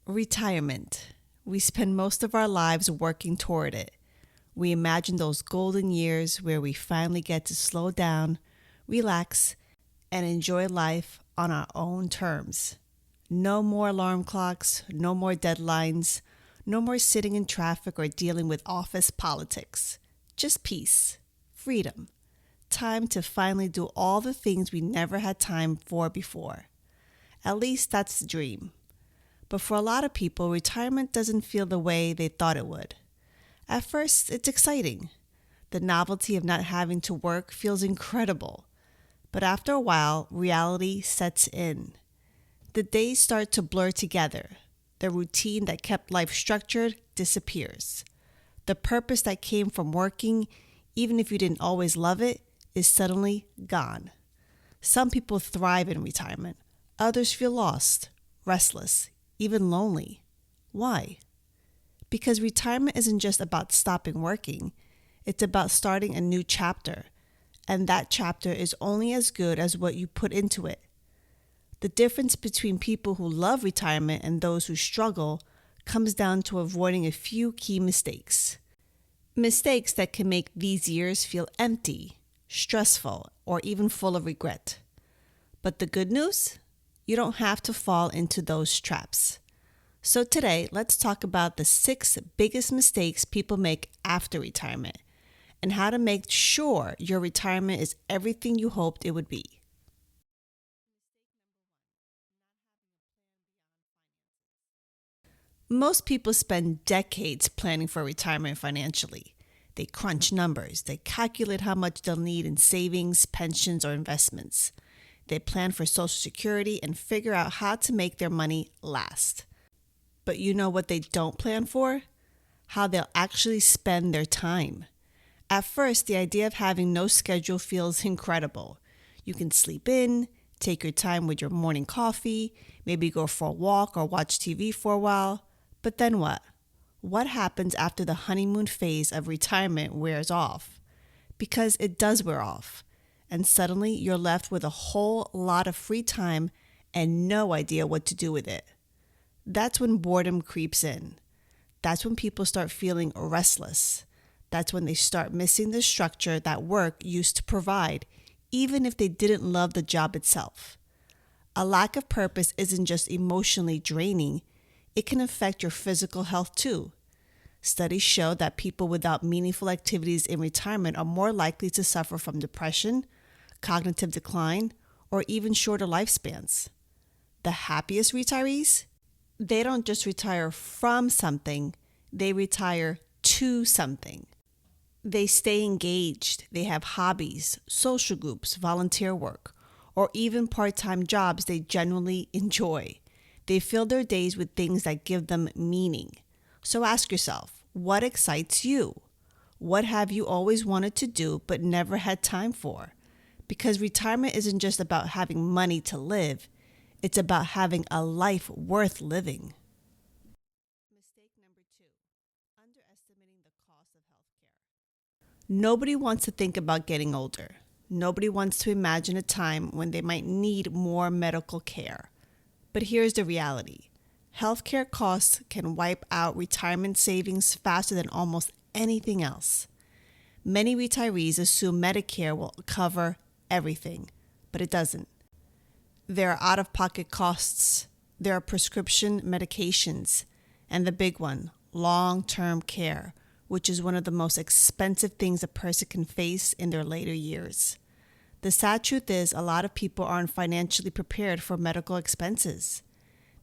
Retirement. We spend most of our lives working toward it. We imagine those golden years where we finally get to slow down, relax, and enjoy life on our own terms. No more alarm clocks, no more deadlines, no more sitting in traffic or dealing with office politics. Just peace, freedom, time to finally do all the things we never had time for before. At least that's the dream. But for a lot of people, retirement doesn't feel the way they thought it would. At first, it's exciting. The novelty of not having to work feels incredible. But after a while, reality sets in. The days start to blur together. The routine that kept life structured disappears. The purpose that came from working, even if you didn't always love it, is suddenly gone. Some people thrive in retirement. Others feel lost, restless, even lonely. Why? Because retirement isn't just about stopping working. It's about starting a new chapter. And that chapter is only as good as what you put into it. The difference between people who love retirement and those who struggle comes down to avoiding a few key mistakes. Mistakes that can make these years feel empty, stressful, or even full of regret. But the good news? You don't have to fall into those traps. So today, let's talk about the 6 biggest mistakes people make after retirement and how to make sure your retirement is everything you hoped it would be. Most people spend decades planning for retirement financially. They crunch numbers, they calculate how much they'll need in savings, pensions, or investments. They plan for Social Security and figure out how to make their money last. But you know what they don't plan for? How they'll actually spend their time. At first, the idea of having no schedule feels incredible. You can sleep in, take your time with your morning coffee, maybe go for a walk or watch TV for a while. But then what? What happens after the honeymoon phase of retirement wears off? Because it does wear off. And suddenly you're left with a whole lot of free time and no idea what to do with it. That's when boredom creeps in. That's when people start feeling restless. That's when they start missing the structure that work used to provide, even if they didn't love the job itself. A lack of purpose isn't just emotionally draining, it can affect your physical health too. Studies show that people without meaningful activities in retirement are more likely to suffer from depression, cognitive decline, or even shorter lifespans. The happiest retirees? They don't just retire from something, they retire to something. They stay engaged, they have hobbies, social groups, volunteer work, or even part-time jobs they genuinely enjoy. They fill their days with things that give them meaning. So ask yourself, what excites you? What have you always wanted to do but never had time for? Because retirement isn't just about having money to live, it's about having a life worth living. Mistake number 2, underestimating the cost of healthcare. Nobody wants to think about getting older. Nobody wants to imagine a time when they might need more medical care. But here's the reality. Healthcare costs can wipe out retirement savings faster than almost anything else. Many retirees assume Medicare will cover everything, but it doesn't. There are out-of-pocket costs, there are prescription medications, and the big one, long-term care, which is one of the most expensive things a person can face in their later years. The sad truth is a lot of people aren't financially prepared for medical expenses.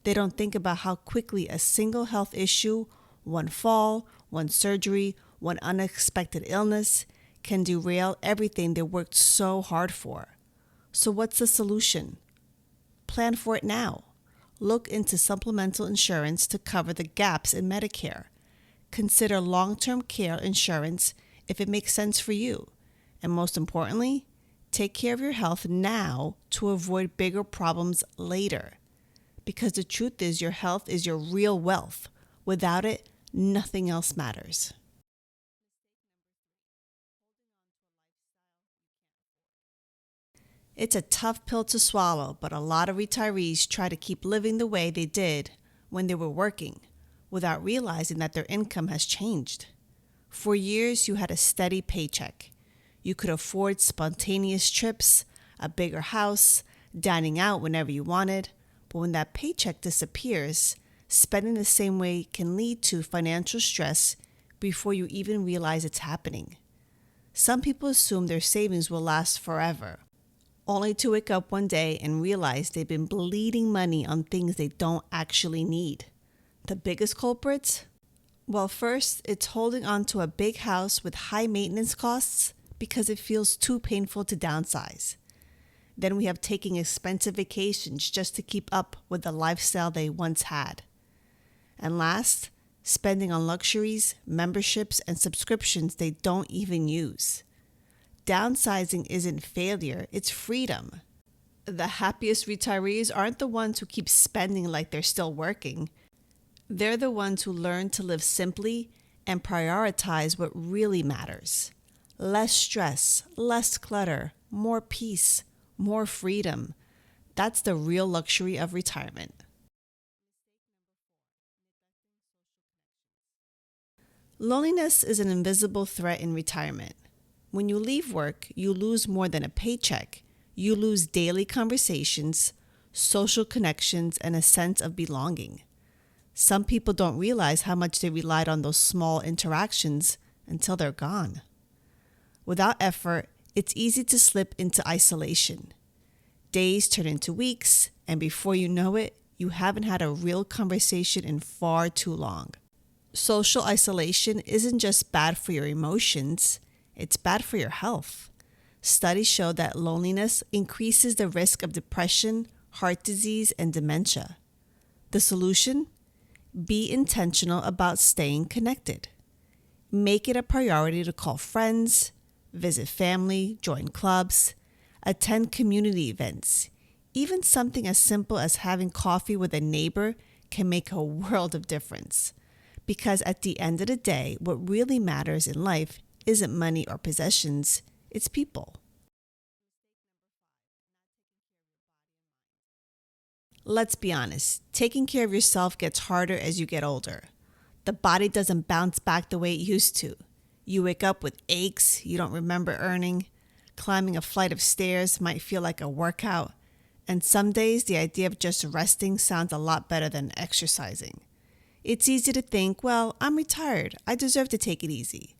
They don't think about how quickly a single health issue, one fall, one surgery, one unexpected illness, can derail everything they worked so hard for. So what's the solution? Plan for it now. Look into supplemental insurance to cover the gaps in Medicare. Consider long-term care insurance if it makes sense for you. And most importantly, take care of your health now to avoid bigger problems later. Because the truth is your health is your real wealth. Without it, nothing else matters. It's a tough pill to swallow, but a lot of retirees try to keep living the way they did when they were working without realizing that their income has changed. For years, you had a steady paycheck. You could afford spontaneous trips, a bigger house, dining out whenever you wanted. But when that paycheck disappears, spending the same way can lead to financial stress before you even realize it's happening. Some people assume their savings will last forever, only to wake up one day and realize they've been bleeding money on things they don't actually need. The biggest culprits? Well, first, it's holding on to a big house with high maintenance costs because it feels too painful to downsize. Then we have taking expensive vacations just to keep up with the lifestyle they once had. And last, spending on luxuries, memberships, and subscriptions they don't even use. Downsizing isn't failure, it's freedom. The happiest retirees aren't the ones who keep spending like they're still working. They're the ones who learn to live simply and prioritize what really matters. Less stress, less clutter, more peace, more freedom. That's the real luxury of retirement. Loneliness is an invisible threat in retirement. When you leave work, you lose more than a paycheck. You lose daily conversations, social connections, and a sense of belonging. Some people don't realize how much they relied on those small interactions until they're gone. Without effort, it's easy to slip into isolation. Days turn into weeks, and before you know it, you haven't had a real conversation in far too long. Social isolation isn't just bad for your emotions, it's bad for your health. Studies show that loneliness increases the risk of depression, heart disease, and dementia. The solution? Be intentional about staying connected. Make it a priority to call friends, visit family, join clubs, attend community events. Even something as simple as having coffee with a neighbor can make a world of difference. Because at the end of the day, what really matters in life isn't money or possessions, it's people. Let's be honest, taking care of yourself gets harder as you get older. The body doesn't bounce back the way it used to. You wake up with aches you don't remember earning. Climbing a flight of stairs might feel like a workout. And some days, the idea of just resting sounds a lot better than exercising. It's easy to think, well, I'm retired. I deserve to take it easy.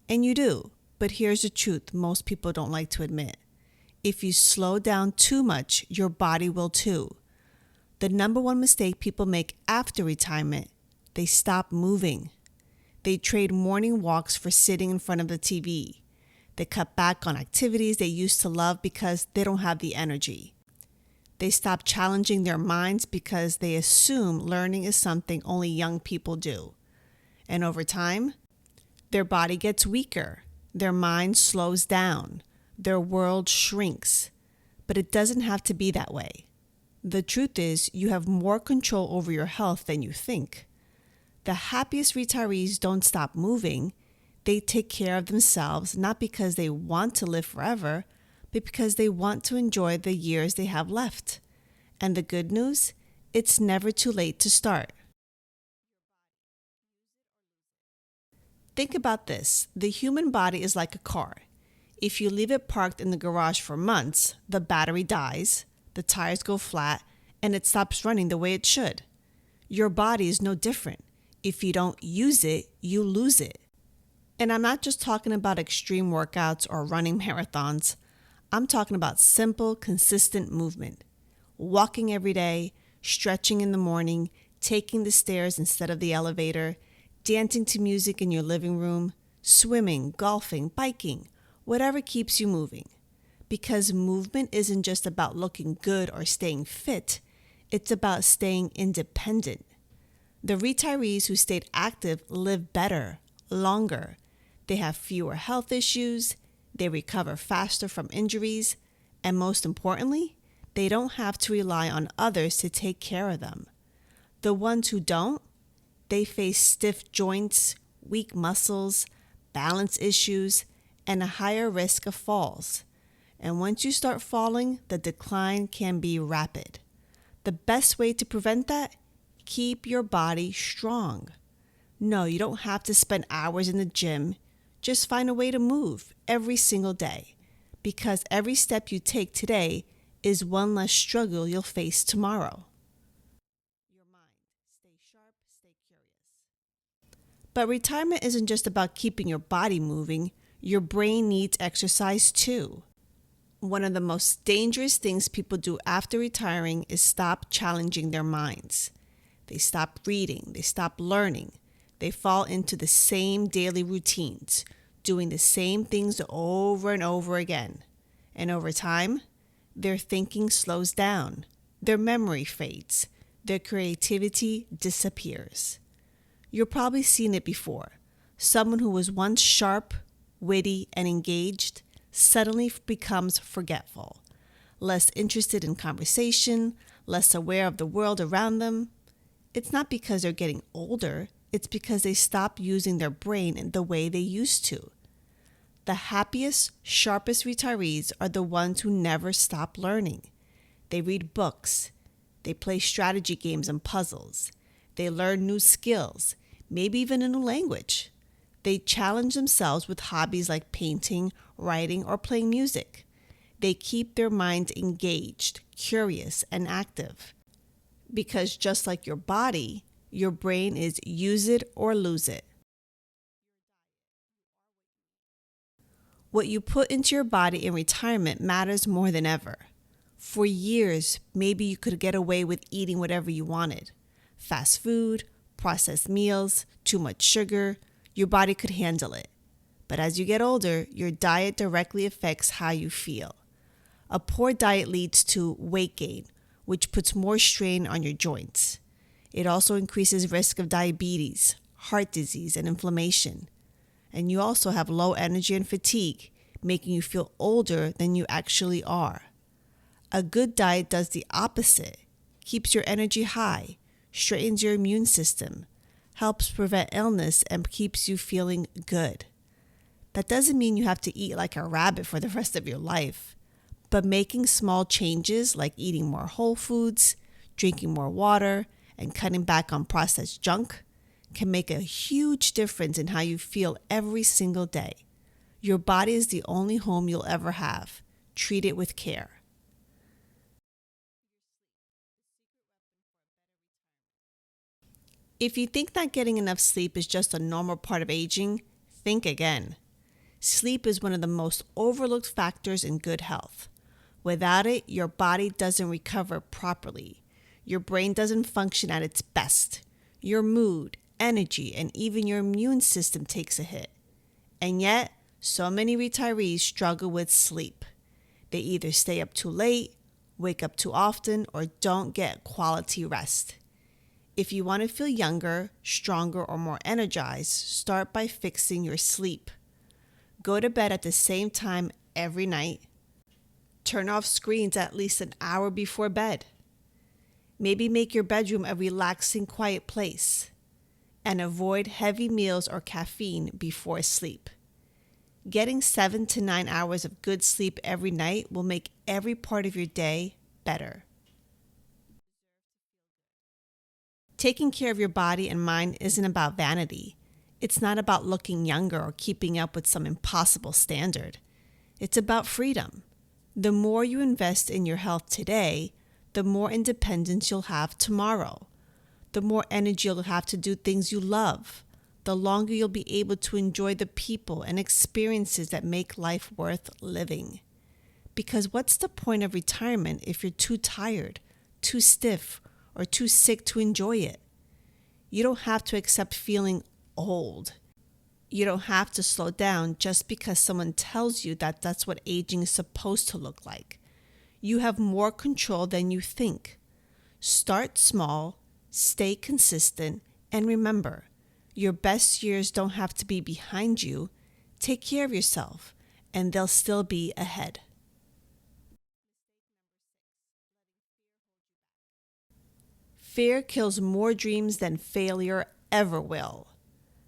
And you do. But here's the truth most people don't like to admit. If you slow down too much, your body will too. The number one mistake people make after retirement, they stop moving. They trade morning walks for sitting in front of the TV. They cut back on activities they used to love because they don't have the energy. They stop challenging their minds because they assume learning is something only young people do. And over time, their body gets weaker. Their mind slows down. Their world shrinks. But it doesn't have to be that way. The truth is, you have more control over your health than you think. The happiest retirees don't stop moving. They take care of themselves not because they want to live forever, but because they want to enjoy the years they have left. And the good news? It's never too late to start. Think about this. The human body is like a car. If you leave it parked in the garage for months, the battery dies, the tires go flat, and it stops running the way it should. Your body is no different. If you don't use it, you lose it. And I'm not just talking about extreme workouts or running marathons. I'm talking about simple, consistent movement. Walking every day, stretching in the morning, taking the stairs instead of the elevator, dancing to music in your living room, swimming, golfing, biking, whatever keeps you moving. Because movement isn't just about looking good or staying fit, it's about staying independent. The retirees who stayed active live better, longer. They have fewer health issues, they recover faster from injuries, and most importantly, they don't have to rely on others to take care of them. The ones who don't, they face stiff joints, weak muscles, balance issues, and a higher risk of falls. And once you start falling, the decline can be rapid. The best way to prevent that? Keep your body strong. No, you don't have to spend hours in the gym. Just find a way to move every single day, because every step you take today is one less struggle you'll face tomorrow. Your mind, stay sharp, stay curious. But retirement isn't just about keeping your body moving. Your brain needs exercise too. One of the most dangerous things people do after retiring is stop challenging their minds. They stop reading, they stop learning. They fall into the same daily routines, doing the same things over and over again. And over time, their thinking slows down, their memory fades, their creativity disappears. You've probably seen it before. Someone who was once sharp, witty, and engaged suddenly becomes forgetful, less interested in conversation, less aware of the world around them. It's not because they're getting older, it's because they stop using their brain in the way they used to. The happiest, sharpest retirees are the ones who never stop learning. They read books, they play strategy games and puzzles, they learn new skills, maybe even a new language. They challenge themselves with hobbies like painting, writing, or playing music. They keep their minds engaged, curious, and active. Because just like your body, your brain is use it or lose it. What you put into your body in retirement matters more than ever. For years, maybe you could get away with eating whatever you wanted. Fast food, processed meals, too much sugar. Your body could handle it. But as you get older, your diet directly affects how you feel. A poor diet leads to weight gain, which puts more strain on your joints. It also increases risk of diabetes, heart disease, and inflammation. And you also have low energy and fatigue, making you feel older than you actually are. A good diet does the opposite, keeps your energy high, straightens your immune system, helps prevent illness, and keeps you feeling good. That doesn't mean you have to eat like a rabbit for the rest of your life, but making small changes like eating more whole foods, drinking more water, and cutting back on processed junk can make a huge difference in how you feel every single day. Your body is the only home you'll ever have. Treat it with care. If you think that getting enough sleep is just a normal part of aging, think again. Sleep is one of the most overlooked factors in good health. Without it, your body doesn't recover properly. Your brain doesn't function at its best. Your mood, energy, and even your immune system takes a hit. And yet, so many retirees struggle with sleep. They either stay up too late, wake up too often, or don't get quality rest. If you want to feel younger, stronger, or more energized, start by fixing your sleep. Go to bed at the same time every night. Turn off screens at least an hour before bed. Maybe make your bedroom a relaxing, quiet place. And avoid heavy meals or caffeine before sleep. Getting 7 to 9 hours of good sleep every night will make every part of your day better. Taking care of your body and mind isn't about vanity. It's not about looking younger or keeping up with some impossible standard. It's about freedom. The more you invest in your health today, the more independence you'll have tomorrow. The more energy you'll have to do things you love. The longer you'll be able to enjoy the people and experiences that make life worth living. Because what's the point of retirement if you're too tired, too stiff, or too sick to enjoy it? You don't have to accept feeling old. You don't have to slow down just because someone tells you that that's what aging is supposed to look like. You have more control than you think. Start small, stay consistent, and remember, your best years don't have to be behind you. Take care of yourself, and they'll still be ahead. Fear kills more dreams than failure ever will.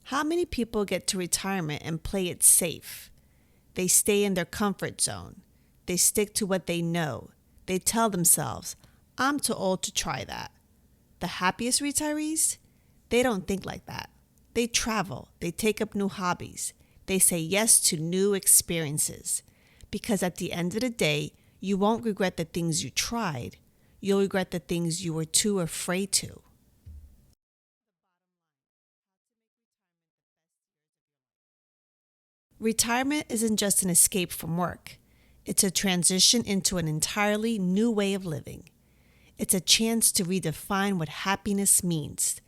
How many people get to retirement and play it safe? They stay in their comfort zone. They stick to what they know. They tell themselves, I'm too old to try that. The happiest retirees, they don't think like that. They travel, they take up new hobbies, they say yes to new experiences. Because at the end of the day, you won't regret the things you tried, you'll regret the things you were too afraid to. Retirement isn't just an escape from work. It's a transition into an entirely new way of living. It's a chance to redefine what happiness means,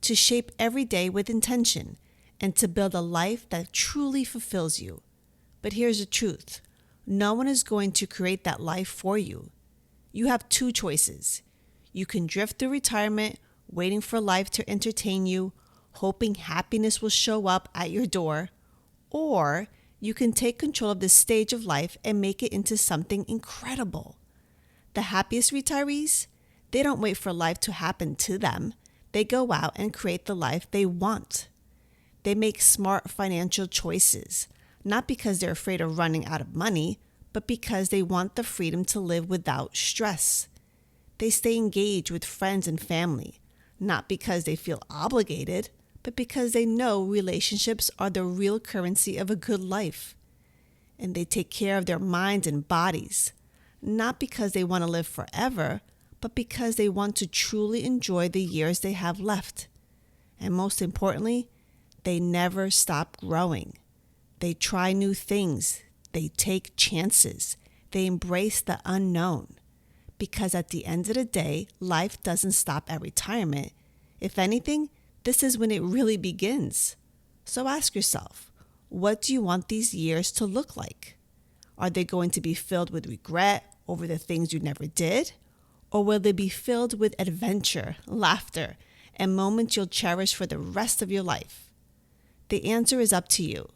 to shape every day with intention, and to build a life that truly fulfills you. But here's the truth. No one is going to create that life for you. You have two choices. You can drift through retirement, waiting for life to entertain you, hoping happiness will show up at your door, or you can take control of this stage of life and make it into something incredible. The happiest retirees, they don't wait for life to happen to them. They go out and create the life they want. They make smart financial choices, not because they're afraid of running out of money, but because they want the freedom to live without stress. They stay engaged with friends and family, not because they feel obligated, but because they know relationships are the real currency of a good life. And they take care of their minds and bodies, not because they want to live forever, but because they want to truly enjoy the years they have left. And most importantly, they never stop growing. They try new things. They take chances. They embrace the unknown. Because at the end of the day, life doesn't stop at retirement. If anything, this is when it really begins. So ask yourself, what do you want these years to look like? Are they going to be filled with regret over the things you never did? Or will they be filled with adventure, laughter, and moments you'll cherish for the rest of your life? The answer is up to you.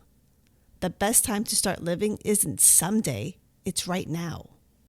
The best time to start living isn't someday, it's right now.